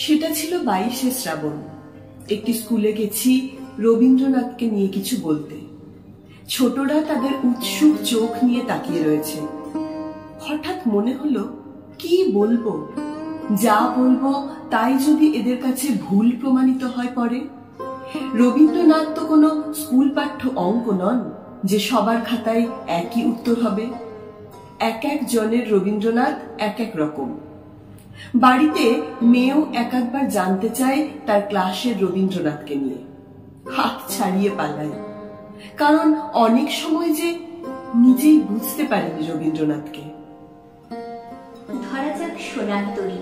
সেটা ছিল 22শে শ্রাবণ। একটি স্কুলে গেছি রবীন্দ্রনাথকে নিয়ে কিছু বলতে। ছোটরা তাদের উৎসুক চোখ নিয়ে তাকিয়ে রয়েছে। হঠাৎ মনে হলো, কি বলবো? যা বলবো তাই যদি এদের কাছে ভুল প্রমাণিত হয় পরে। রবীন্দ্রনাথ তো কোনো স্কুল পাঠ্য অঙ্ক নন যে সবার খাতায় একই উত্তর হবে। এক এক জনের রবীন্দ্রনাথ এক এক রকম। বাড়িতে মেয়েও একবার জানতে চায় তার ক্লাসের রবীন্দ্রনাথকে নিয়ে। হাত ছাড়িয়ে পালায়, কারণ অনেক সময় যে নিজেই বুঝতে পারেনি রবীন্দ্রনাথকে। ধরা যাক সোনার তরী,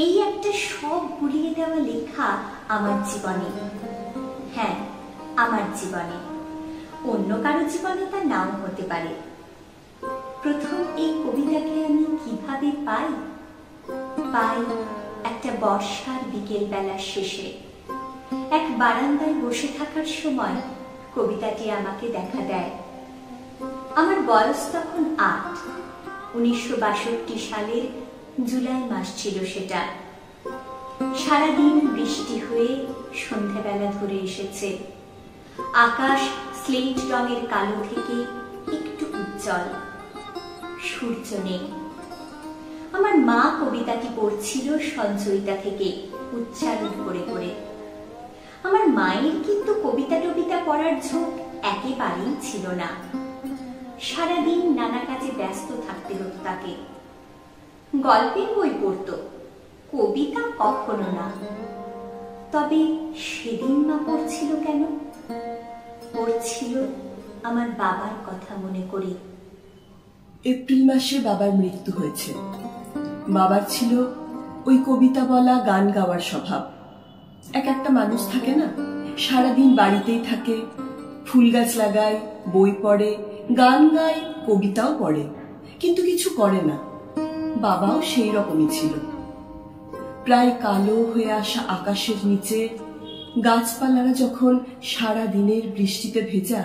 এই একটা সব গুলিয়ে দেওয়া লেখা আমার জীবনে। হ্যাঁ, আমার জীবনে। অন্য কারো জীবনে তা নাও হতে পারে। প্রথম এই কবিতাকে আমি কিভাবে পাই একটা বর্ষার বিকেল বেলার শেষে এক বারান্দায় বসে থাকার সময় কবিতাটি আমাকে দেখা দেয়। আমার বয়স তখন 8। 1962 সালের জুলাই মাস ছিল সেটা। সারাদিন বৃষ্টি হয়ে সন্ধ্যাবেলা ধরে এসেছে। আকাশ স্লেট রঙের কালো থেকে একটু উজ্জ্বল, সূর্য নেই। আমার মা কবিতাটি পড়ছিল সঞ্চয়িতা থেকে উচ্চারণ করে করে। আমার মায়ের কিন্তু কবিতা টবিতা পড়ার ঝোঁক একেবারেই ছিল না। সারাদিন নানা কাজে ব্যস্ত থাকতে হতো তাকে। গল্পের বই পড়ত, কবিতা কখনো না। তবে সেদিন মা পড়ছিল কেন? পড়ছিল আমার বাবার কথা মনে করে। এপ্রিল মাসে বাবার মৃত্যু হয়েছে। বাবার ছিল ওই কবিতা বলা, গান গাওয়ার স্বভাব। এক একটা মানুষ থাকে না, সারাদিন বাড়িতেই থাকে, ফুল গাছ লাগায়, বই পড়ে, গান গায়, কবিতাও পড়ে, কিন্তু কিছু করে না। বাবাও সেই রকমই ছিল। প্রায় কালো হয়ে আসা আকাশের নিচে গাছপালারা যখন সারা দিনের বৃষ্টিতে ভেজা,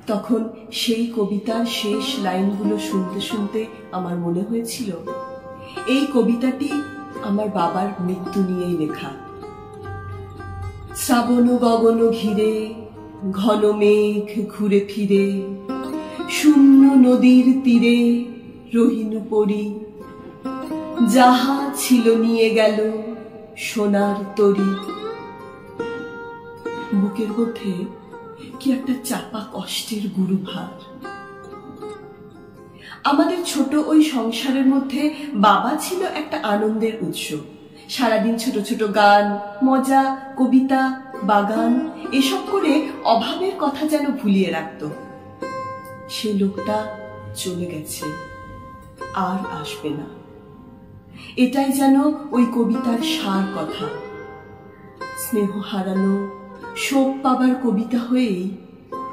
তখন সেই কবিতার শেষ লাইনগুলো শুনতে শুনতে আমার মনে হয়েছিল এই কবিতাটি আমার বাবার মৃত্যু নিয়েই লেখা। শ্রাবণ গগন ঘিরে ঘন মেঘ ঘুরে ফিরে, শূন্য নদীর তীরে রহিনু পরি, যাহা ছিল নিয়ে গেল সোনার তরী। বুকের মধ্যে কি একটা চাপা কষ্টের গুরুভার। আমাদের ছোট ওই সংসারের মধ্যে বাবা ছিল একটা আনন্দের উৎস। সারাদিন ছোট ছোট গান, মজা, কবিতা, বাগান এসব করে অভাবের কথা যেন ভুলিয়ে রাখত। সে লোকটা চলে গেছে, আর আসবে না। এটাই যেন ওই কবিতার সার কথা। স্নেহ হারানো, শোক পাবার কবিতা হয়েই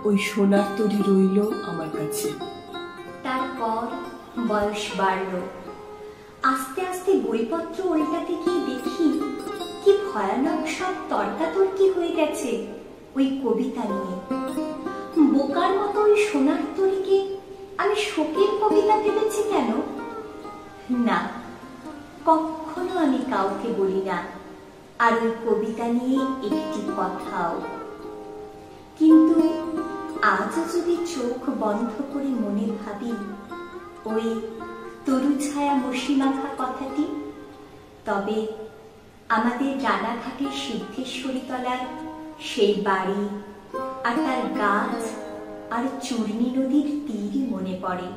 ওই সোনার তরী রইল আমার কাছে। তারপর বয়স বাড়ল। আস্তে আস্তে বইপত্র ওইটাতে গিয়ে দেখি কি ভয়ানক সব তর্কাতর্কি হয়ে গেছে ওই কবিতা নিয়ে। বোকার মতো ওই সোনার তরীকে আমি শোকের কবিতা ভেবেছি কেন? না, কখনো আমি কাউকে বলি না আর ওই কবিতা নিয়ে একটি কথাও। কিন্তু আজও যদি চোখ বন্ধ করে মনে ভাবি ওই তরু ছায়া মসি মাখা কথাটি, তবে আমাদের রানাঘাটের সিদ্ধেশ্বরী তলার সেই বাড়ি আর তার গাছ আর চূর্ণী নদীর তীর মনে পড়ে।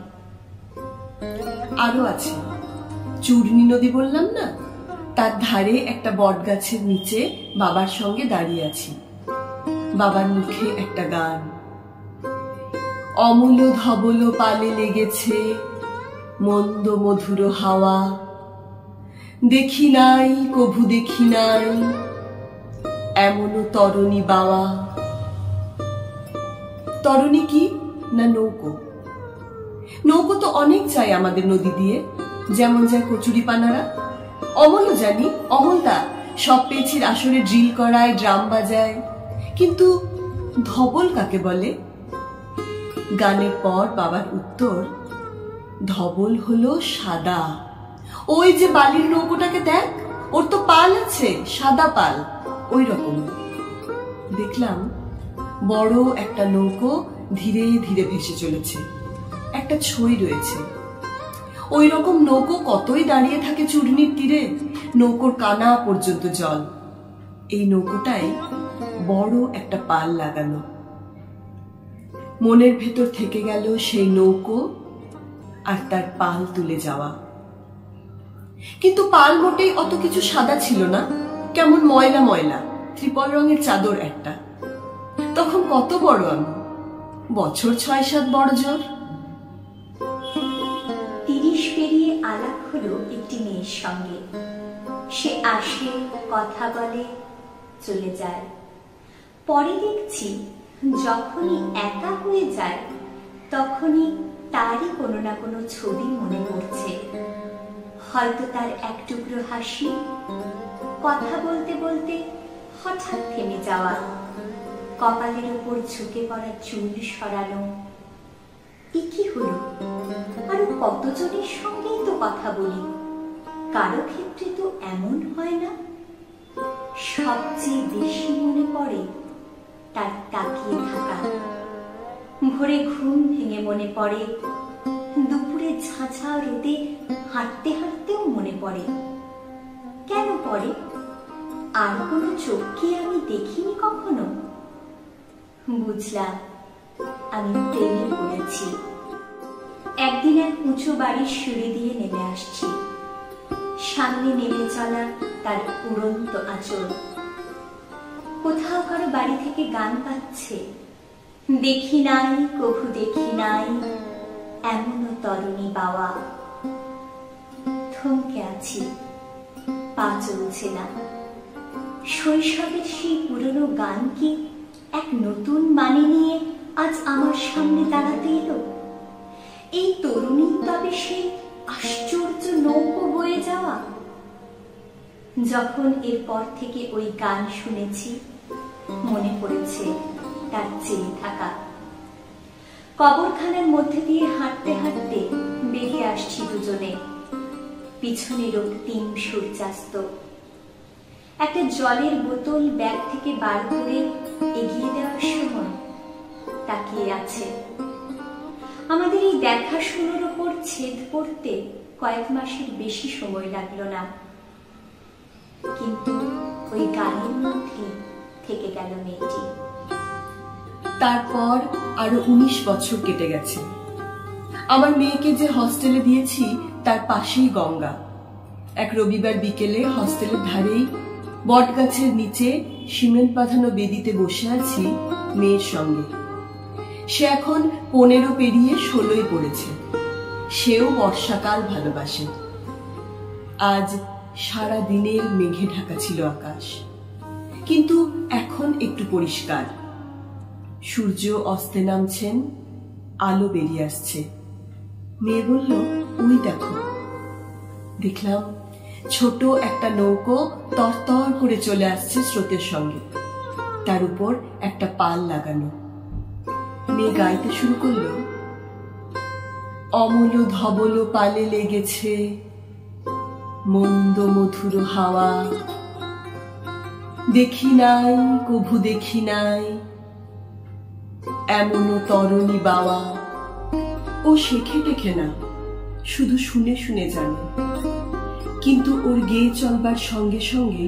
আরো আছে, চূর্ণী নদী বললাম না, তার ধারে একটা বট গাছের নিচে বাবার সঙ্গে দাঁড়িয়ে আছি। বাবার মুখে একটা গান। অমূল ধবল পালে লেগেছে মন্দ মধুর হাওয়া, দেখি নাই কভু দেখি নাই এমন তরণী বাওয়া। তরণী কি না নৌকো। নৌকো তো অনেক যায় আমাদের নদী দিয়ে, যেমন যায় কচুরিপানারা। অমলও জানি, অমলদা সব পেছির আসরে ড্রিল করায়, ড্রাম বাজায়, কিন্তু ধবল কাকে বলে? গানের পর বাবার উত্তর, ধবল হলো সাদা। ওই যে বালির নৌকোটাকে দেখ, ওর তো পাল আছে, সাদা পাল, ওই রকম। দেখলাম বড় একটা নৌকো ধীরে ধীরে ভেসে চলেছে, একটা ছই রয়েছে। ওই রকম নৌকো কতই দাঁড়িয়ে থাকে চূর্ণির তীরে, নৌকোর কানা পর্যন্ত জল। এই নৌকোটায় বড় একটা পাল লাগানো। মনের ভেতর থেকে গেল সেই নৌকো আর তার পাল তুলে যাওয়া। কিন্তু পাল মোটেই অত কিছু সাদা ছিল না, কেমন ময়লা ময়লা, ত্রিপল রঙের চাদর একটা। তখন কত বড় আমি, বছর 6-7 বড় জোর। 30 পেরিয়ে আলাপ হলো একটি মেয়ের সঙ্গে। সে আসে, কথা বলে, চলে যায়। পরে দেখছি যখনই একা হয়ে যায় তখনই তারই কোনো না কোনো ছবি মনে পড়ছে। হয়তো তার এক টুকরো হাসি, কথা বলতে বলতে হঠাৎ থেমে যাওয়া, কপালের উপর ঝুঁকে পড়া চুল সরানো। কি হলো? আরো কতজনের সঙ্গেই তো কথা বলি, কারো ক্ষেত্রে তো এমন হয় না। সবচেয়ে বেশি মনে পড়ে তার তাকিয়ে থাকা। ভোরে ঘুম ভেঙে মনে পড়ে, দুপুরে ঝাঁঝা রোদে হাঁটতে হাঁটতেও মনে পড়ে। কেন পড়ে? আর কোনো চোখ কি আমি দেখিনি কখনো? বুঝলাম আমি প্রেমে পড়েছি। একদিন এক উঁচু বাড়ির সিঁড়ি দিয়ে নেমে আসছি, সামনে নেমে চলা তার উড়ন্ত আঁচল। কোথাও কারো বাড়ি থেকে গান পাচ্ছে, দেখি নাই কভু দেখি নাই এমনও তরুণী বাওয়া। থমকে আছি, পা চলছে না। শৈশবের সেই পুরনো গান কি এক নতুন মানে নিয়ে আজ আমার সামনে দাঁড়াতে এলো? এই তরুণী তবে সেই আশ্চর্য নৌকো বয়ে যাওয়া। যখন এরপর থেকে ওই গান শুনেছি মনে পড়েছে তার চেয়ে থাকা। কবরখানার মধ্যে দিয়ে হাঁটতে হাঁটতে বেরিয়ে আসছি দুজনে, পিছনে রক্তিম সূর্যাস্ত। একটা জলের বোতল ব্যাগ থেকে বার করে এগিয়ে দেওয়ার সময় তাকিয়ে আছে। আমাদের এই দেখাশোনার উপর ছেদ পড়তে কয়েক মাসের বেশি সময় লাগলো না, কিন্তু ওই গানের মধ্যে থেকে গেল মেয়েটি। তারপর আরো 19 বছর কেটে গেছে। আমার মেয়েকে যে হস্টেলে দিয়েছি তার পাশেই গঙ্গা। এক রবিবার বিকেলে হস্টেলের ধারেই বট গাছের নিচে সিমেন্ট বাঁধানো বেদিতে বসে আছি মেয়ের সঙ্গে। সে এখন 15 পেরিয়ে 16 পড়েছে। সেও বর্ষাকাল ভালোবাসে। আজ সারা দিনের মেঘে ঢাকা ছিল আকাশ, কিন্তু এখন একটু পরিষ্কার। সূর্য অস্তে নামছেন, আলো বেরিয়ে আসছে। মেয়ে বলল, ওই দেখো। দেখলাম ছোট একটা নৌকো তরতর করে চলে আসছে স্রোতের সঙ্গে, তার উপর একটা পাল লাগানো। মেয়ে গাইতে শুরু করলো, অমল ধবল পালে লেগেছে মন্দ মধুর হাওয়া, দেখি নাই কভু দেখি নাই এমনও তরুণী বাওয়া। ও শেখে টেখে না, শুধু শুনে শুনে জানে। কিন্তু ওর গেয়ে চলবার সঙ্গে সঙ্গে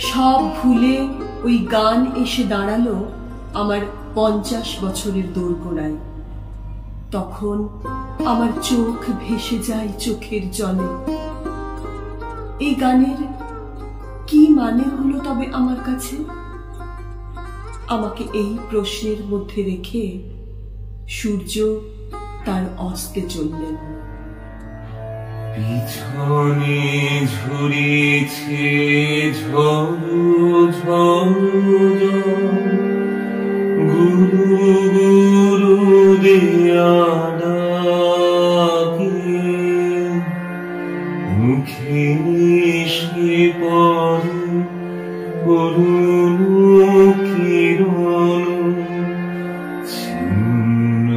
সব ভুলে ওই গান এসে দাঁড়ালো আমার 50 বছরের দোরগোড়ায়। তখন আমার চোখ ভেসে যায় চোখের জলে। এই গানের কি মানে হলো তবে আমার কাছে? আমাকে এই প্রশ্নের মধ্যে রেখে সূর্য তার অস্তে চললেন। পিছনে ঝুরিছে ঝড়ো ঝড়ো গুরু গুরু দেয়া ডাকে, মুখে সে পড়ে করুণ কিরণ, ছিন্ন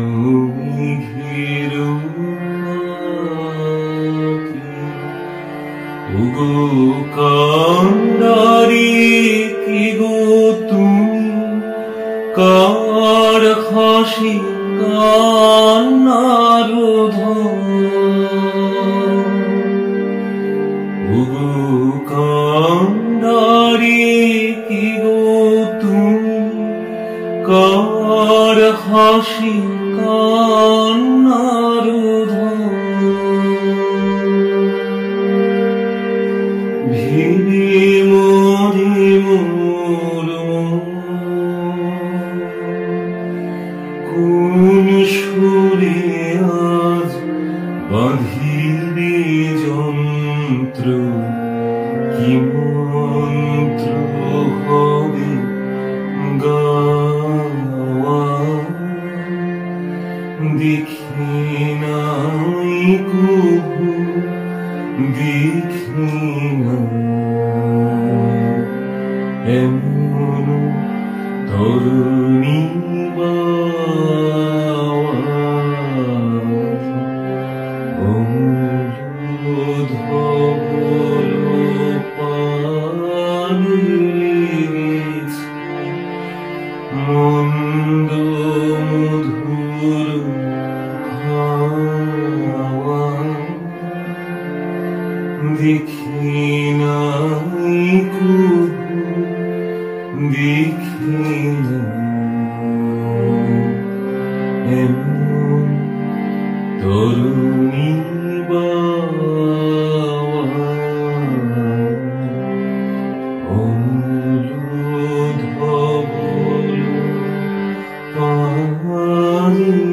মেঘের পাখি, ওগো কার হাসি কান্নার ওগো কান্ডারি কি গো তুমি, কার হাসি কান্নার ভিড়ে মরে মোর কোন সুরে আজ বাঁধিবে যন্ত্র, কি মন্ত্র হবে গাওয়া, দেখি নাই কবু দেখি না এমন তরুণী মন্দ মধুর হাওয়া, দেখি নাই কবু দেখি না এমন তরুণী ধবল পানি